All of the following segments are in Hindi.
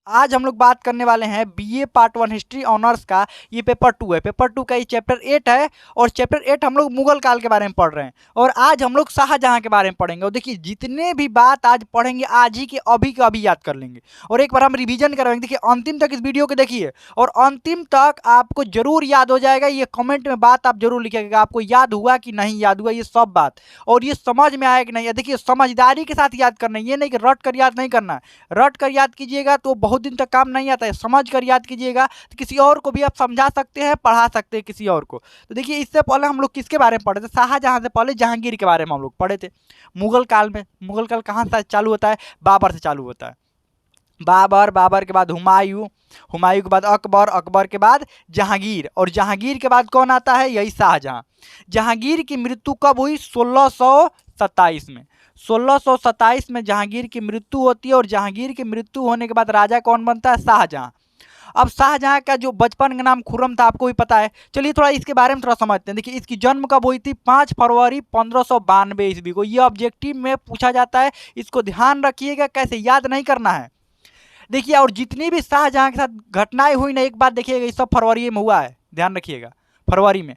आज हम लोग बात करने वाले हैं बीए पार्ट 1 हिस्ट्री ऑनर्स का। ये पेपर 2 है। पेपर 2 का ये चैप्टर 8 है और चैप्टर 8 हम लोग मुगल काल के बारे में पढ़ रहे हैं और आज हम लोग शाहजहां के बारे में पढ़ेंगे। और देखिए जितने भी बात आज पढ़ेंगे आज ही के अभी याद कर लेंगे और एक बार हम रिवीजन करवाएंगे। देखिए अंतिम तक इस वीडियो को देखिए और अंतिम तक आपको जरूर याद हो जाएगा। ये कमेंट में बात आप जरूर लिखिएगा, आपको याद हुआ कि नहीं याद हुआ ये सब बात, और ये समझ में आया कि नहीं। देखिए समझदारी के साथ याद करना है, ये नहीं कि रट कर याद नहीं करना है। रट कर याद कीजिएगा तो बहुत दिन तक काम नहीं आता है। समझ कर याद कीजिएगा तो किसी और को भी आप समझा सकते हैं, पढ़ा सकते हैं किसी और को। तो देखिए इससे पहले हम लोग किसके बारे में पढ़े थे? शाहजहां से पहले जहांगीर के बारे में हम लोग पढ़े थे। मुगल काल में, मुगल काल कहाँ से चालू होता है? बाबर से चालू होता है। बाबर, बाबर के बाद हुमायूं, हुमायूं के बाद अकबर, अकबर के बाद जहांगीर और जहांगीर के बाद कौन आता है? यही शाहजहां। जहांगीर की मृत्यु कब हुई? 1627 में। 1627 में जहांगीर की मृत्यु होती है और जहांगीर की मृत्यु होने के बाद राजा कौन बनता है? शाहजहां। अब शाहजहां का जो बचपन का नाम खुर्रम था आपको भी पता है। चलिए थोड़ा इसके बारे में थोड़ा समझते हैं। देखिए इसकी जन्म कब हुई थी? 5 फरवरी 1592 ईस्वी को। ये ऑब्जेक्टिव में पूछा जाता है, इसको ध्यान रखिएगा, कैसे याद नहीं करना है। देखिए और जितनी भी शाहजहां के साथ घटनाएं हुई ना, एक बात देखिएगा, ये सब फरवरी में हुआ है, ध्यान रखिएगा। फरवरी में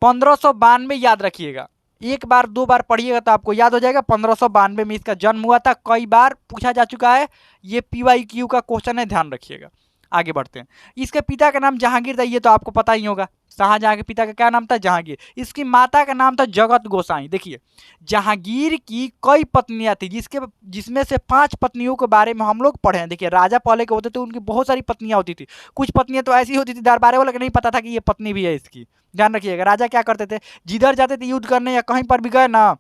1592 याद रखिएगा। एक बार दो बार पढ़िएगा तो आपको याद हो जाएगा। 1592 में इसका जन्म हुआ था, कई बार पूछा जा चुका है, ये PYQ का क्वेश्चन है, ध्यान रखिएगा। आगे बढ़ते हैं। इसके पिता का नाम जहांगीर था, ये तो आपको पता ही होगा। शाहजहां के पिता का क्या नाम था? जहांगीर। इसकी माता का नाम था जगत गोसाई। देखिए जहांगीर की कई पत्नियां थी, जिसमें से 5 पत्नियों के बारे में हम लोग पढ़े हैं। देखिए राजा पहले के होते थे, उनकी बहुत सारी पत्नियां होती थी। कुछ पत्नियां तो ऐसी होती थी दरबार वाले को नहीं पता था कि ये पत्नी भी है इसकी। ध्यान रखिएगा। राजा क्या करते थे, जिधर जाते थे युद्ध करने या कहीं पर भी गए ना,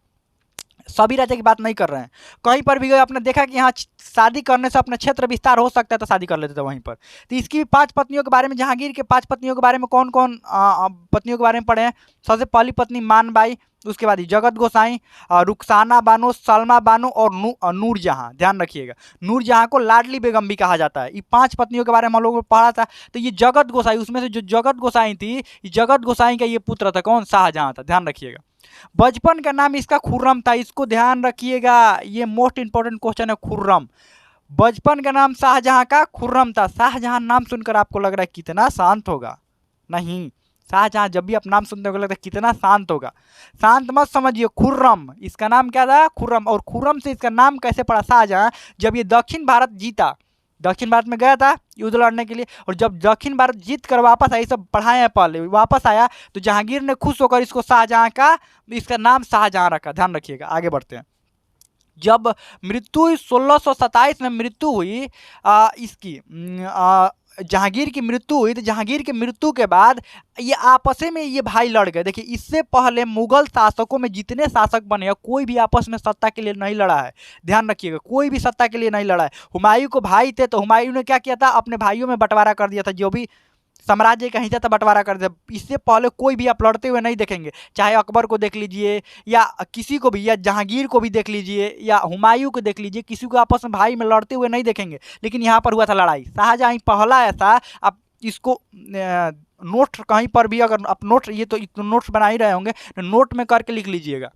सभी राजा की बात नहीं कर रहे हैं, कहीं पर भी गए, आपने देखा कि यहाँ शादी करने से अपना क्षेत्र विस्तार हो सकता है तो शादी कर लेते थे वहीं पर। तो इसकी 5 पत्नियों के बारे में, जहांगीर के 5 पत्नियों के बारे में कौन कौन पत्नियों के बारे में पढ़े हैं? सबसे पहली पत्नी मानबाई, उसके बाद जगत गोसाई, रुखसाना बानो, सलमा बानो और नूरजहां। ध्यान रखिएगा, नूरजहां को लाडली बेगम भी कहा जाता है। ये 5 पत्नियों के बारे में हम लोगों ने पढ़ा था। तो ये जगत गोसाई, उसमें से जो जगत गोसाई थी, जगत गोसाई का ये पुत्र था कौन? शाहजहां था। ध्यान रखिएगा। बचपन का नाम इसका खुर्रम था, इसको ध्यान रखिएगा, ये मोस्ट इंपॉर्टेंट क्वेश्चन है। खुर्रम, बचपन का नाम शाहजहां का खुर्रम था। शाहजहां नाम सुनकर आपको लग रहा है कितना शांत होगा? नहीं, शाहजहां जब भी आप नाम सुनते हो लगता है कितना शांत होगा। शांत मत समझिए। खुर्रम, इसका नाम क्या था? खुर्रम। और खुर्रम से इसका नाम कैसे पड़ा? शाहजहां जब ये दक्षिण भारत जीता, दक्षिण भारत में गया था युद्ध लड़ने के लिए, और जब दक्षिण भारत जीत कर वापस आया, सब पढ़ाए हैं पहले, वापस आया तो जहांगीर ने खुश होकर इसको शाहजहां का, इसका नाम शाहजहां रखा। ध्यान रखिएगा। आगे बढ़ते हैं। जब मृत्यु हुई 1627 में मृत्यु हुई इसकी जहांगीर की मृत्यु हुई, तो जहांगीर की मृत्यु के बाद ये आपस में ये भाई लड़ गए। देखिए इससे पहले मुगल शासकों में जितने शासक बने हैं, कोई भी आपस में सत्ता के लिए नहीं लड़ा है। ध्यान रखिएगा, कोई भी सत्ता के लिए नहीं लड़ा है। हुमायूं को भाई थे तो हुमायूं ने क्या किया था? अपने भाइयों में बंटवारा कर दिया था, जो भी साम्राज्य का हिस्सा था बंटवारा कर दिया। इससे पहले कोई भी आप लड़ते हुए नहीं देखेंगे, चाहे अकबर को देख लीजिए या किसी को भी, या जहांगीर को भी देख लीजिए या हुमायूं को देख लीजिए, किसी को आपस में भाई में लड़ते हुए नहीं देखेंगे। लेकिन यहाँ पर हुआ था लड़ाई। शाहजहां पहला ऐसा, आप इसको नोट कहीं पर भी, अगर आप नोट, ये तो नोट्स बना ही रहे होंगे, नोट में करके लिख लीजिएगा।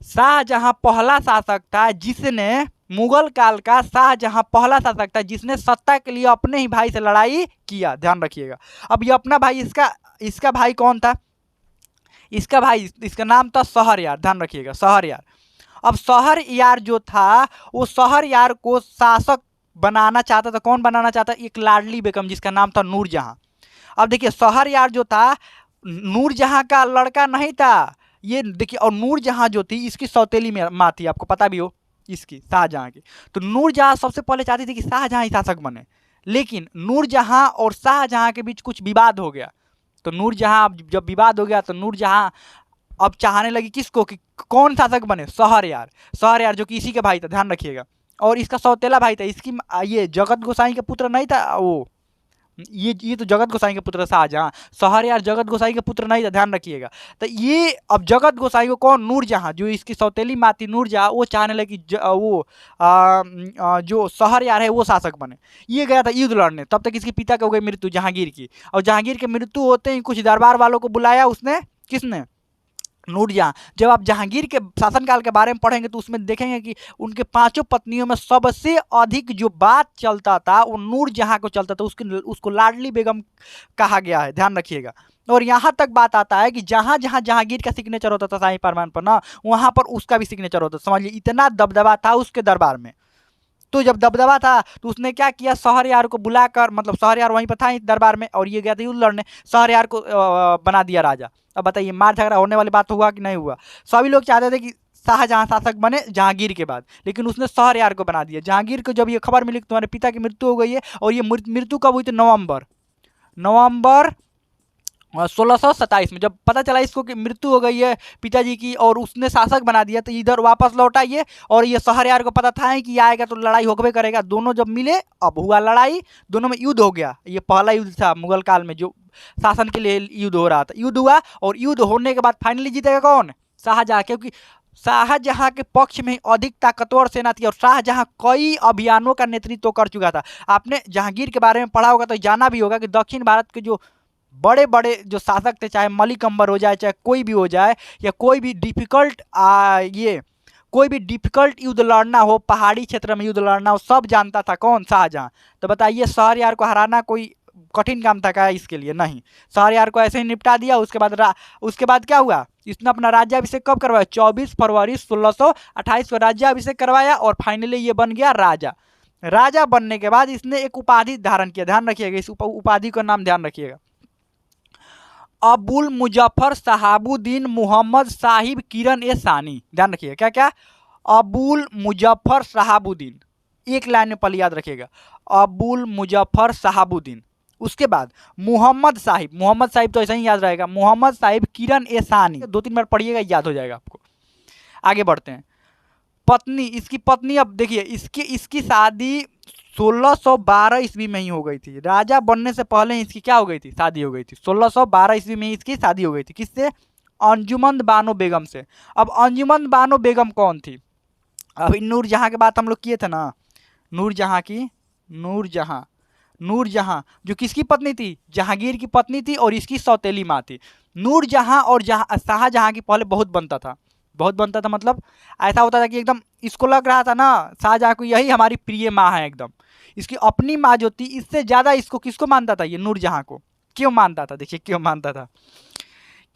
शाहजहां पहला शासक था जिसने, मुगल काल का शाहजहां पहला शासक था जिसने सत्ता के लिए अपने ही भाई से लड़ाई किया। ध्यान रखिएगा। अब ये अपना भाई, इसका भाई कौन था? इसका भाई, इसका नाम था शहरयार। ध्यान रखिएगा, शहरयार। अब शहरयार जो था, वो शहरयार को शासक बनाना चाहता था। कौन बनाना चाहता? एक लाडली बेगम जिसका नाम था नूरजहां। अब देखिए शहरयार जो था, नूरजहां का लड़का नहीं था ये। देखिए और नूरजहां जो थी, इसकी सौतेली माँ थी, आपको पता भी हो, इसकी, शाहजहां की। तो नूरजहां सबसे पहले चाहती थी कि शाहजहां ही शासक बने, लेकिन नूरजहां और शाहजहां के बीच कुछ विवाद हो गया। तो नूरजहां, जब विवाद हो गया तो नूरजहां अब चाहने लगी किसको, कि कौन शासक बने? शहरयार। शहरयार जो कि इसी के भाई था, ध्यान रखिएगा। और इसका सौतेला भाई था, इसकी ये जगत गोसाई का पुत्र नहीं था वो, ये तो जगत गोसाई के पुत्र शाहजहां। शहरयार जगत गोसाई के पुत्र नहीं था, ध्यान रखिएगा। तो ये अब जगत गोसाई को कौन? नूरजहां, जो इसकी सौतेली माँ थी नूरजहां, वो चाहने लगी वो जो शहरयार है वो शासक बने। ये गया था युद्ध लड़ने, तब तक इसके पिता की हो गई मृत्यु, जहांगीर की। और जहांगीर की मृत्यु होते ही कुछ दरबार वालों को बुलाया उसने, किसने? नूरजहां, जब आप जहांगीर के शासनकाल के बारे में पढ़ेंगे तो उसमें देखेंगे कि उनके पांचों पत्नियों में सबसे अधिक जो बात चलता था वो नूरजहां को चलता था, उसको लाडली बेगम कहा गया है, ध्यान रखिएगा। और यहाँ तक बात आता है कि जहाँ जहाँ जहांगीर का सिग्नेचर होता था शाही फरमान पर ना, वहाँ पर उसका भी सिग्नेचर होता था। समझिए इतना दबदबा था उसके दरबार में। तो जब दबदबा था तो उसने क्या किया, शहरयार को बुलाकर, मतलब शहरयार वहीं पर था इस दरबार में और ये गया था युद्ध लड़ने, शहरयार को बना दिया राजा। अब बताइए मार झगड़ा होने वाली बात हुआ कि नहीं हुआ। सभी लोग चाहते थे कि शाहजहां शासक बने जहांगीर के बाद, लेकिन उसने शहरयार को बना दिया। जहांगीर को जब ये खबर मिली कि तुम्हारे पिता की मृत्यु हो गई है, और ये मृत्यु कब हुई थी, नवंबर 1627 में जब पता चला इसको कि मृत्यु हो गई है पिताजी की और उसने शासक बना दिया, तो इधर वापस लौट आइए। और ये शहरयार को पता था ही कि आएगा तो लड़ाई होकबे करेगा। दोनों जब मिले अब हुआ लड़ाई, दोनों में युद्ध हो गया। ये पहला युद्ध था मुगल काल में जो शासन के लिए युद्ध हो रहा था। युद्ध हुआ और युद्ध होने के बाद फाइनली जीतेगा कौन, शाहजहां, क्योंकि शाहजहां के पक्ष में अधिक ताकतवर सेना थी और शाहजहां कई अभियानों का नेतृत्व कर चुका था। आपने जहांगीर के बारे में पढ़ा होगा तो जाना भी होगा कि दक्षिण भारत के जो बड़े बड़े जो शासक थे, चाहे मलिक अंबर हो जाए, चाहे कोई भी हो जाए, या कोई भी डिफिकल्ट युद्ध लड़ना हो, पहाड़ी क्षेत्र में युद्ध लड़ना हो, सब जानता था कौन, शाहजहां। तो बताइए शहरयार को हराना कोई कठिन काम था क्या इसके लिए, नहीं। शहरयार को ऐसे ही निपटा दिया। उसके बाद क्या हुआ, इसने अपना राज्याभिषेक कब करवाया, 24 फरवरी 1628 को राज्याभिषेक करवाया और फाइनली ये बन गया राजा। राजा बनने के बाद इसने एक उपाधि धारण किया, ध्यान रखिएगा, इस उपाधि का नाम ध्यान रखिएगा, अबुल मुजफ्फर शहाबुद्दीन मोहम्मद साहिब किरण ए सानी। ध्यान रखिएगा क्या क्या, अबुल मुजफ्फर शहाबुद्दीन, एक लाइन में पहले याद रखिएगा, अबुल मुजफ्फर शहाबुद्दीन। उसके बाद मोहम्मद साहिब तो ऐसा ही याद रहेगा, मोहम्मद साहिब किरण ए सानी, 2-3 बार पढ़िएगा याद हो जाएगा आपको। आगे बढ़ते हैं। इसकी पत्नी, अब देखिए इसकी शादी 1612 ईस्वी में ही हो गई थी। राजा बनने से पहले इसकी क्या हो गई थी, शादी हो गई थी। 1612 ईस्वी में इसकी शादी हो गई थी, किससे, अंजुमन बानो बेगम से। अब अंजुमन बानो बेगम कौन थी, अभी नूरजहां की बात हम लोग किए थे ना, नूरजहां जो किसकी पत्नी थी, जहांगीर की पत्नी थी और इसकी सौतेली माँ थी। नूरजहां और शाहजहां की पहले बहुत बनता था, मतलब ऐसा होता था कि एकदम इसको लग रहा था ना शाहजहां को यही हमारी प्रिय माँ है एकदम। इसकी अपनी माँ जो थी इससे ज़्यादा इसको किसको मानता था, ये नूरजहां को। क्यों मानता था, देखिए क्यों मानता था,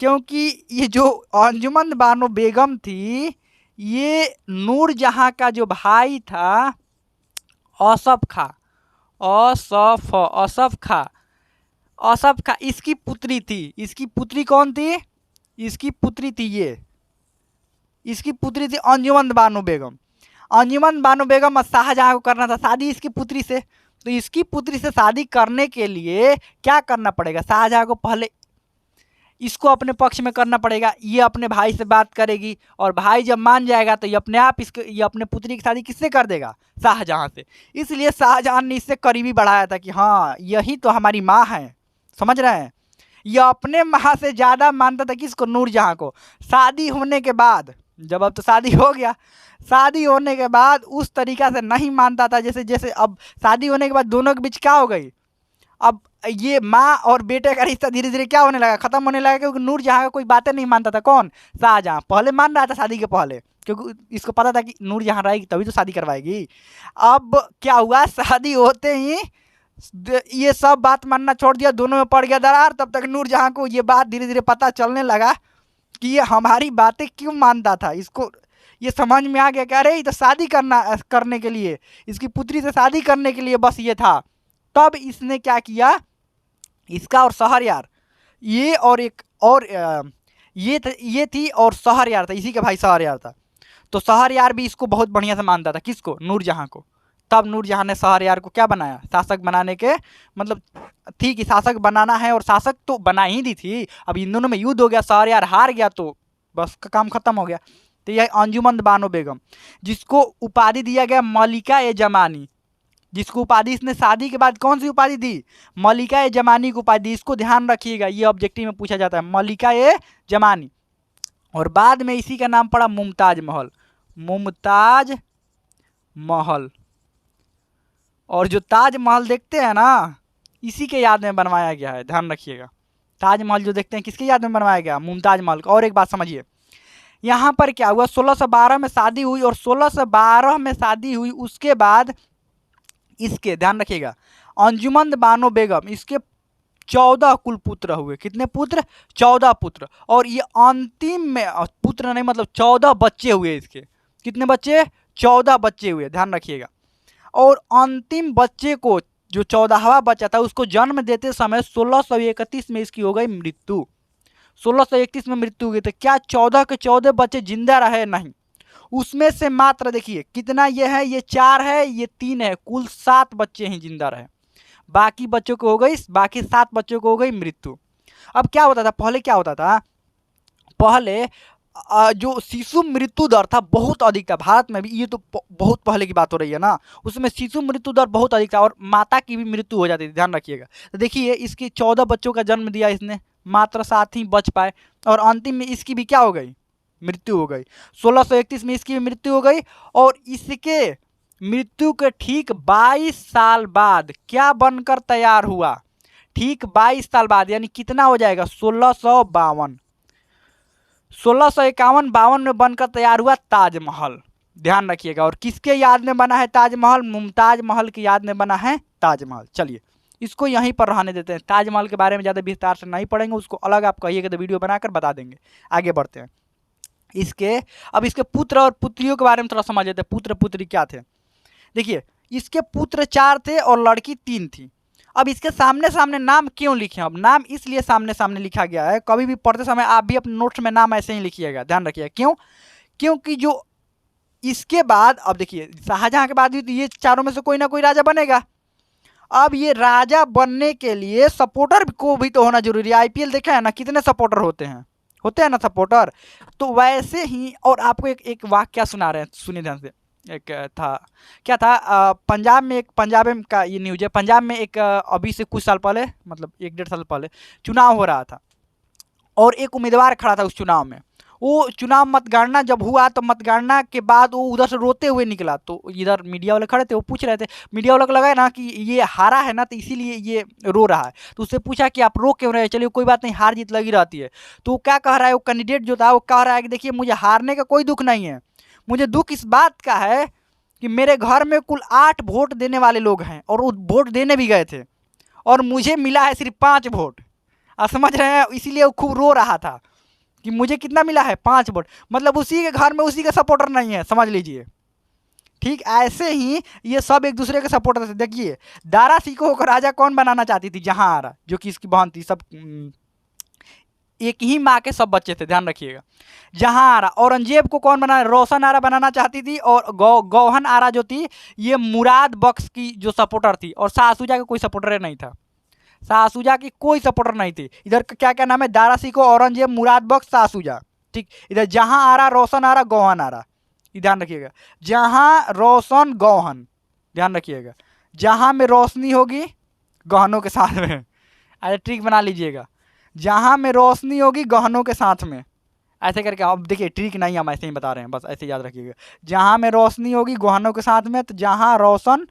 क्योंकि ये जो अंजुमन बानो बेगम थी, ये नूरजहां का जो भाई था असफ खा, इसकी पुत्री थी। इसकी पुत्री कौन थी, इसकी पुत्री थी अंजुमन बानो बेगम। अंजुमन बानो बेगम और शाहजहां को करना था शादी इसकी पुत्री से। तो इसकी पुत्री से शादी करने के लिए क्या करना पड़ेगा, शाहजहां को पहले इसको अपने पक्ष में करना पड़ेगा। ये अपने भाई से बात करेगी और भाई जब मान जाएगा तो ये अपने आप ये अपने पुत्री की शादी किससे कर देगा, शाहजहां से। इसलिए शाहजहां ने इससे करीबी बढ़ाया था कि हाँ यही तो हमारी माँ है, समझ रहे हैं। यह अपने माँ से ज़्यादा मानता था किसको, नूरजहां को। शादी होने के बाद, जब अब तो शादी हो गया, शादी होने के बाद उस तरीका से नहीं मानता था जैसे अब शादी होने के बाद दोनों के बीच क्या हो गई, अब ये माँ और बेटे का रिश्ता धीरे धीरे क्या होने लगा, खत्म होने लगा, क्योंकि नूरजहां का कोई बातें नहीं मानता था। कौन, शाहजहां। पहले मान रहा था शादी के पहले, क्योंकि इसको पता था कि नूरजहां रहेगी तभी तो शादी करवाएगी। अब क्या हुआ, शादी होते ही ये सब बात मानना छोड़ दिया, दोनों में पड़ गया दरार। तब तक नूरजहां को ये बात धीरे धीरे पता चलने लगा कि ये हमारी बातें क्यों मानता था। इसको ये समझ में आ गया कि अरे ये तो शादी करने के लिए, इसकी पुत्री से शादी करने के लिए बस ये था। तब इसने क्या किया, इसका और शहरयार, ये और एक और ये थी और शहरयार था, इसी के भाई शहरयार था। तो शहरयार भी इसको बहुत बढ़िया से मानता था, किसको, नूरजहां को। तब नूरजहां ने शहरयार को क्या बनाया, शासक बनाने के मतलब थी कि शासक बनाना है, और शासक तो बना ही दी थी। अब इन दोनों में युद्ध हो गया, शहरयार हार गया तो बस का काम खत्म हो गया। तो यह अंजुमन बानो बेगम, जिसको उपाधि दिया गया मलिका ए जमानी, जिसको उपाधि इसने शादी के बाद कौन सी उपाधि दी, मलिका ए जमानी की उपाधि। इसको ध्यान रखिएगा, ये ऑब्जेक्टिव में पूछा जाता है, मलिका ए जमानी। और बाद में इसी का नाम पड़ा मुमताज महल। और जो ताजमहल देखते हैं ना, इसी के याद में बनवाया गया है, ध्यान रखिएगा। ताजमहल जो देखते हैं किसके याद में बनवाया गया, मुमताज महल। और एक बात समझिए, यहाँ पर क्या हुआ, 1612 में शादी हुई और 1612 में शादी हुई, उसके बाद इसके ध्यान रखिएगा अंजुमन बानो बेगम, इसके 14 कुल पुत्र हुए। कितने पुत्र? 14 पुत्र। और ये अंतिम में पुत्र नहीं मतलब 14 बच्चे हुए इसके। कितने बच्चे? 14 बच्चे हुए, ध्यान रखिएगा। और अंतिम बच्चे को जो 14वां बच्चा था उसको जन्म देते समय 1631 में इसकी हो गई मृत्यु। 1631 में मृत्यु हो गई। तो क्या 14 के 14 बच्चे जिंदा रहे? नहीं। उसमें से मात्र देखिए कितना ये है, ये 4 है, ये 3 है, कुल 7 बच्चे ही जिंदा रहे। बाकी बच्चों को हो गई, बाकी 7 बच्चों को हो गई मृत्यु। अब क्या होता था पहले? क्या होता था पहले? जो शिशु मृत्यु दर था बहुत अधिक था भारत में भी। ये तो बहुत पहले की बात हो रही है ना, उसमें शिशु मृत्यु दर बहुत अधिक था और माता की भी मृत्यु हो जाती थी, ध्यान रखिएगा। तो देखिए इसके 14 बच्चों का जन्म दिया इसने, मात्र 7 ही बच पाए और अंतिम में इसकी भी क्या हो गई? मृत्यु हो गई। 1631 में इसकी भी मृत्यु हो गई और इसके मृत्यु के ठीक 22 साल बाद क्या बनकर तैयार हुआ? ठीक 22 साल बाद, यानी कितना हो जाएगा? 1652, 1651-52 में बनकर तैयार हुआ ताजमहल, ध्यान रखिएगा। और किसके याद में बना है ताजमहल? मुमताज महल की याद में बना है ताजमहल। चलिए इसको यहीं पर रहने देते हैं, ताजमहल के बारे में ज़्यादा विस्तार से नहीं पढ़ेंगे, उसको अलग आप कहिएगा तो वीडियो बनाकर बता देंगे। आगे बढ़ते हैं। अब इसके पुत्र और पुत्रियों के बारे में थोड़ा समझ लेते हैं, पुत्र पुत्री क्या थे। देखिए इसके पुत्र 4 थे और लड़की 3 थी। अब इसके सामने सामने नाम क्यों लिखे? अब नाम इसलिए सामने सामने लिखा गया है, कभी भी पढ़ते समय आप भी अपने नोट्स में नाम ऐसे ही लिखिएगा, ध्यान रखिएगा। क्यों? क्योंकि जो इसके बाद, अब देखिए शाहजहां के बाद भी ये चारों में से कोई ना कोई राजा बनेगा। अब ये राजा बनने के लिए सपोर्टर को भी तो होना जरूरी है। आईपीएल देखा है ना, कितने सपोर्टर होते हैं ना सपोर्टर। तो वैसे ही, और आपको एक वाक्य सुना रहे हैं, सुनिए ध्यान से। एक था, क्या था, पंजाब में एक, पंजाब में का ये न्यूज है, पंजाब में एक अभी से कुछ साल पहले, मतलब 1-1.5 साल पहले चुनाव हो रहा था और एक उम्मीदवार खड़ा था उस चुनाव में। वो चुनाव मतगणना जब हुआ तो मतगणना के बाद वो उधर से रोते हुए निकला। तो इधर मीडिया वाले खड़े थे, वो पूछ रहे थे, मीडिया वाले को लगा ना कि ये हारा है ना तो इसीलिए ये रो रहा है। तो उससे पूछा कि आप रो क्यों रहे हैं? चलिए कोई बात नहीं, हार जीत लगी रहती है। तो वो क्या कह रहा है, वो कैंडिडेट जो था वो कह रहा है कि देखिए मुझे हारने का कोई दुख नहीं है, मुझे दुख इस बात का है कि मेरे घर में कुल 8 वोट देने वाले लोग हैं और वो वोट देने भी गए थे और मुझे मिला है सिर्फ 5 वोट। आप समझ रहे हैं? इसीलिए वो खूब रो रहा था कि मुझे कितना मिला है? 5 वोट। मतलब उसी के घर में उसी का सपोर्टर नहीं है, समझ लीजिए। ठीक ऐसे ही ये सब एक दूसरे के सपोर्टर थे। देखिए दारा सिकोह को राजा कौन बनाना चाहती थी? जहांआरा, जो कि इसकी बहन थी। सब एक ही माँ के सब बच्चे थे, ध्यान रखिएगा। जहांआरा। औरंगजेब को कौन बनाना? रोशन आरा बनाना चाहती थी और गौहन आरा जो थी ये मुराद बख्श की जो सपोर्टर थी। और शाह सूजा का कोई सपोर्टर नहीं था, शाह सूजा की कोई सपोर्टर नहीं थी। इधर क्या क्या नाम है? दारा सिकोह, औरंगजेब, मुराद बख्श, शाह सूजा। ठीक, इधर जहांआरा, रोशन आरा, गौहन आरा, ध्यान रखिएगा। जहां, रोशन, गौहन, ध्यान रखिएगा। जहां में रोशनी होगी गहनों के साथ में, ऐसे ट्रिक बना लीजिएगा। जहां में रोशनी होगी गहनों के साथ में, ऐसे करके। अब देखिए ट्रिक नहीं, हम ऐसे ही बता रहे हैं, बस ऐसे याद रखिएगा। जहां में रोशनी होगी गहनों के साथ में, तो जहां रोशन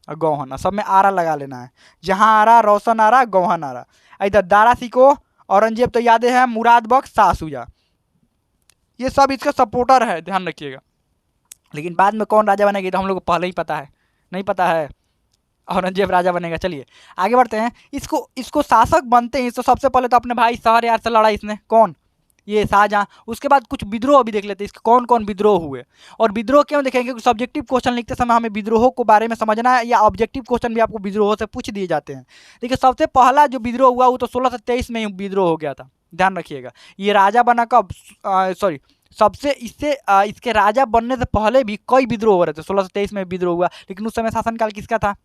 और गौहन, सब में आरा लगा लेना है। जहां आरा, रोशन आरा, गौहन आरा। इधर दारा सिकोह, औरंगजेब तो यादें हैं, मुराद बख्श, शाह सूजा, ये सब इसका सपोर्टर है, ध्यान रखिएगा। लेकिन बाद में कौन राजा बनेगा तो हम लोग को पहले ही पता है, नहीं पता है? औरंगजेब राजा बनेगा। चलिए आगे बढ़ते हैं। इसको शासक बनते हैं तो सबसे पहले तो अपने भाई शहरयार से लड़ा इसने, कौन? ये शाहजहां। उसके बाद कुछ विद्रोह भी देख लेते हैं, इसके कौन कौन विद्रोह हुए। और विद्रोह क्यों देखेंगे? क्योंकि सब्जेक्टिव क्वेश्चन लिखते समय हमें विद्रोहों के बारे में समझना है, या ऑब्जेक्टिव क्वेश्चन भी आपको विद्रोह से पूछ दिए जाते हैं। देखिए सबसे पहला जो विद्रोह हुआ वो तो 1623 में विद्रोह हो गया था, ध्यान रखिएगा। ये राजा बना कब? सॉरी, सबसे इसके राजा बनने से पहले भी कई विद्रोह हो रहे थे। 1623 में विद्रोह हुआ, लेकिन उस समय शासनकाल किसका था?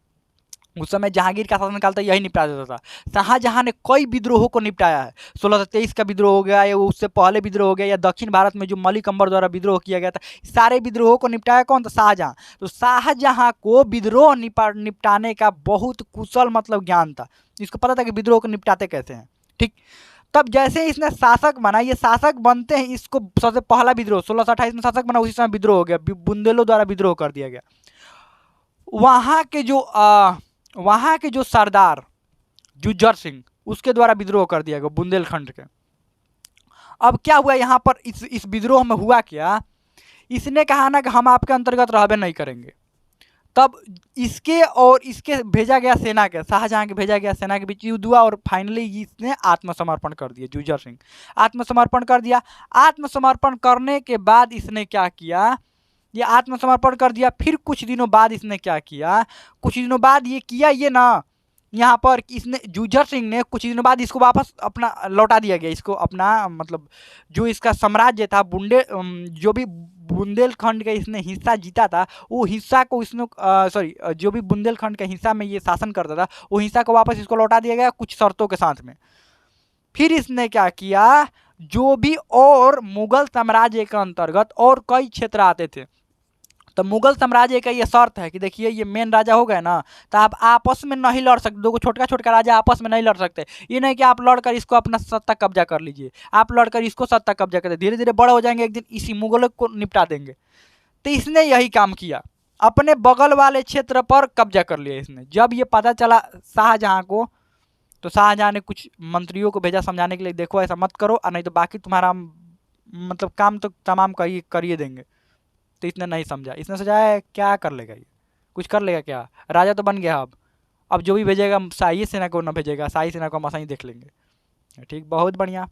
उस समय जहांगीर का शासनकाल था, यही निपटा देता था। शाहजहां ने कई विद्रोहों को निपटाया है। 1623 का विद्रोह हो गया, या उससे पहले विद्रोह हो गया, या दक्षिण भारत में जो मलिक अंबर द्वारा विद्रोह किया गया था, सारे विद्रोहों को निपटाया कौन था? शाहजहां। तो शाहजहां को विद्रोह निपटाने का बहुत कुशल मतलब ज्ञान था, इसको पता था कि विद्रोह को निपटाते कैसे हैं। ठीक, तब जैसे ही इसने शासक बना, ये शासक बनते हैं, इसको सबसे पहला विद्रोह 1628 में शासक बना, उसी समय विद्रोह हो गया, बुंदेलों द्वारा विद्रोह कर दिया गया। वहाँ के जो सरदार जुज्जर सिंह, उसके द्वारा विद्रोह कर दिया गया बुंदेलखंड के। अब क्या हुआ यहाँ पर, इस विद्रोह में हुआ क्या, इसने कहा ना कि हम आपके अंतर्गत रहबे नहीं करेंगे। तब इसके और इसके भेजा गया सेना के, शाहजहां के भेजा गया सेना के बीच युद्ध हुआ और फाइनली इसने आत्मसमर्पण कर दिया। जूझर सिंह आत्मसमर्पण कर दिया। आत्मसमर्पण करने के बाद इसने क्या किया, ये आत्मसमर्पण कर दिया। फिर कुछ दिनों बाद इसने क्या किया, कुछ दिनों बाद ये किया ये ना, यहाँ पर इसने जूझर सिंह ने कुछ दिनों बाद इसको वापस अपना लौटा दिया गया, इसको अपना मतलब जो इसका साम्राज्य था जो भी बुंदेलखंड का इसने हिस्सा जीता था, वो हिस्सा को इसने जो भी बुंदेलखंड के हिस्सा में ये शासन करता था, वो हिस्सा को वापस इसको लौटा दिया गया कुछ शर्तों के साथ में। फिर इसने क्या किया, जो भी और मुगल साम्राज्य के अंतर्गत और कई क्षेत्र आते थे, तो मुगल साम्राज्य का ये शर्त है कि देखिए ये मेन राजा हो गए ना, तो आप आपस में नहीं लड़ सकते, दो छोटका छोटका राजा आपस में नहीं लड़ सकते। ये नहीं कि आप लड़कर इसको अपना सत्ता कब्जा कर लीजिए, आप लड़कर इसको सत्ता कब्जा करते, धीरे धीरे बड़े हो जाएंगे, एक दिन इसी मुगलों को निपटा देंगे। तो इसने यही काम किया, अपने बगल वाले क्षेत्र पर कब्जा कर लिया इसने। जब ये पता चला शाहजहां को, तो शाहजहां ने कुछ मंत्रियों को भेजा समझाने के लिए, देखो ऐसा मत करो नहीं तो बाकी तुम्हारा मतलब काम तो तमाम करिए देंगे। तो इसने नहीं समझा, इसने सोचा है क्या कर लेगा ये, कुछ कर लेगा क्या, राजा तो बन गया। अब जो भी भेजेगा शाही सेना को ना भेजेगा, शाही सेना को हम आसानी देख लेंगे। ठीक, बहुत बढ़िया।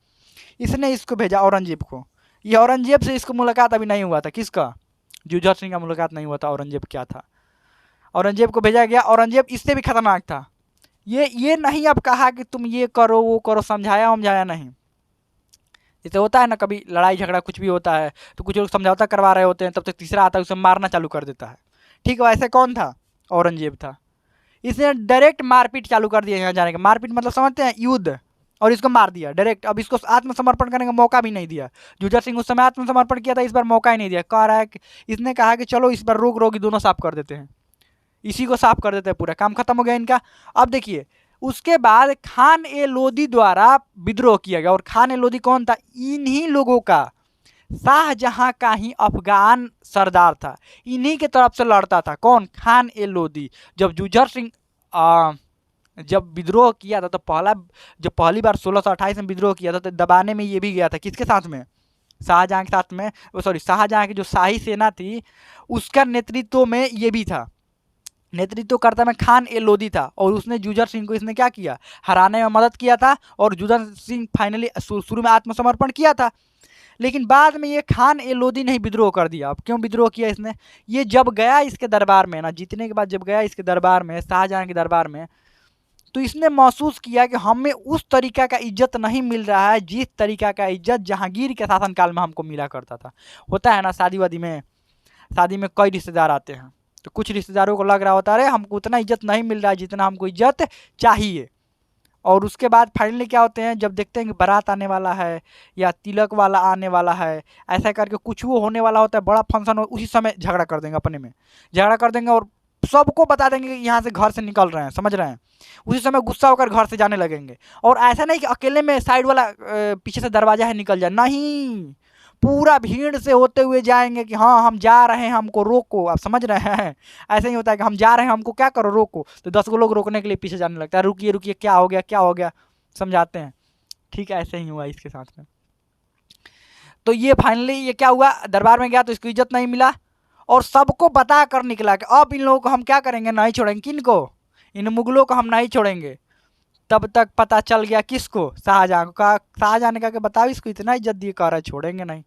इसने इसको भेजा औरंगजेब को। ये औरंगजेब से इसको मुलाकात अभी नहीं हुआ था, किसका, जूझर सिंह का मुलाकात नहीं हुआ था। औरंगजेब क्या था, औरंगजेब को भेजा गया। औरंगजेब इससे भी खतरनाक था। ये नहीं अब कहा कि तुम ये करो वो करो, समझाया वमझाया नहीं। जैसे होता है ना, कभी लड़ाई झगड़ा कुछ भी होता है तो कुछ लोग समझौता करवा रहे होते हैं, तब तक तीसरा आता है उसे मारना चालू कर देता है। ठीक है, वैसे कौन था, औरंगजेब था। इसने डायरेक्ट मारपीट चालू कर दिया। यहाँ जाने का मारपीट मतलब समझते हैं, युद्ध, और इसको मार दिया डायरेक्ट। अब इसको आत्मसमर्पण करने का मौका भी नहीं दिया। जूझर सिंह उस समय आत्मसमर्पण किया था, इस बार मौका ही नहीं दिया। कह रहा है कि इसने कहा कि चलो इस बार रोग रोगी दोनों साफ कर देते हैं, इसी को साफ कर देते हैं, पूरा काम खत्म हो गया इनका। अब देखिए उसके बाद खान ए लोदी द्वारा विद्रोह किया गया। और खान ए लोदी कौन था, इन्हीं लोगों का, शाहजहां का ही अफगान सरदार था, इन्हीं के तरफ से लड़ता था। कौन, खान ए लोदी। जब जूझर सिंह जब विद्रोह किया था तो जब पहली बार 1628 में विद्रोह किया था तो दबाने में ये भी गया था, किसके साथ में, शाहजहां के साथ में, शाहजहां की जो शाही सेना थी उसका नेतृत्व में ये भी था, नेतृत्वकर्ता में खान ए लोदी था। और उसने जूझर सिंह को इसने क्या किया, हराने में मदद किया था। और जूझर सिंह फाइनली शुरू में आत्मसमर्पण किया था, लेकिन बाद में ये खान ए लोदी ने विद्रोह कर दिया। अब क्यों विद्रोह किया इसने, ये जब गया इसके दरबार में ना, जीतने के बाद जब गया इसके दरबार में, शाहजहां के दरबार में, तो इसने महसूस किया कि हमें उस तरीका का इज्जत नहीं मिल रहा है जिस तरीका का इज्जत जहांगीर के शासनकाल में हमको मिला करता था। होता है ना शादी में कई रिश्तेदार आते हैं, तो कुछ रिश्तेदारों को लग रहा होता है हमको उतना इज्जत नहीं मिल रहा है जितना हमको इज्जत चाहिए। और उसके बाद फाइनली क्या होते हैं, जब देखते हैं कि बारात आने वाला है या तिलक वाला आने वाला है, ऐसा करके कुछ वो होने वाला होता है, बड़ा फंक्शन हो, उसी समय झगड़ा कर देंगे, अपने में झगड़ा कर देंगे और सबको बता देंगे कि यहाँ से घर से निकल रहे हैं, समझ रहे हैं। उसी समय गुस्सा होकर घर से जाने लगेंगे। और ऐसा नहीं कि अकेले में साइड वाला पीछे से दरवाजा है निकल जाए, नहीं, पूरा भीड़ से होते हुए जाएंगे कि हाँ हम जा रहे हैं, हमको रोको। आप समझ रहे हैं, ऐसे ही होता है कि हम जा रहे हैं, हमको क्या करो, रोको। तो 10 को लोग रोकने के लिए पीछे जाने लगता है, रुकिए रुकिए क्या हो गया क्या हो गया, समझाते हैं। ठीक है, ऐसे ही हुआ इसके साथ में। तो ये फाइनली ये क्या हुआ, दरबार में गया तो इसको इज्जत नहीं मिला और सबको बता कर निकला कि अब इन लोगों को हम क्या करेंगे, नहीं छोड़ेंगे। किनको, इन मुगलों को हम नहीं छोड़ेंगे। तब तक पता चल गया किसको, शाहजहां को। शाहजहां ने कहा कि बताओ इसको इतना इज्जत दिए, कह रहा है छोड़ेंगे नहीं।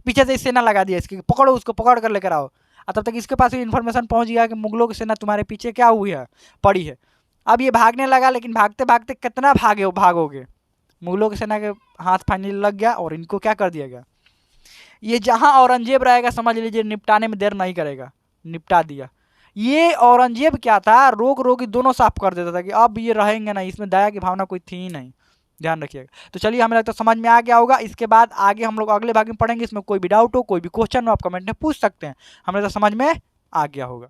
पीछे से सेना लगा दिया इसकी, पकड़ो उसको, पकड़ कर लेकर आओ। और तब तक इसके पास इन्फॉर्मेशन पहुंच गया कि मुगलों की सेना तुम्हारे पीछे क्या हुई है, पड़ी है। अब ये भागने लगा, लेकिन भागते भागते कितना भागोगे, मुगलों की सेना के हाथ फाइनली लग गया और इनको क्या कर दिया गया। ये जहां औरंगजेब रहेगा समझ लीजिए निपटाने में देर नहीं करेगा, निपटा दिया। ये औरंगजेब क्या था, रोग रोगी दोनों साफ कर देता था कि अब ये रहेंगे नहीं, इसमें दया की भावना कोई थी ही नहीं। ध्यान रखिएगा। तो चलिए, हमें लगता है समझ में आ गया होगा। इसके बाद आगे हम लोग अगले भाग में पढ़ेंगे। इसमें कोई भी डाउट हो, कोई भी क्वेश्चन हो, आप कमेंट में पूछ सकते हैं। हमें तो समझ में आ गया होगा।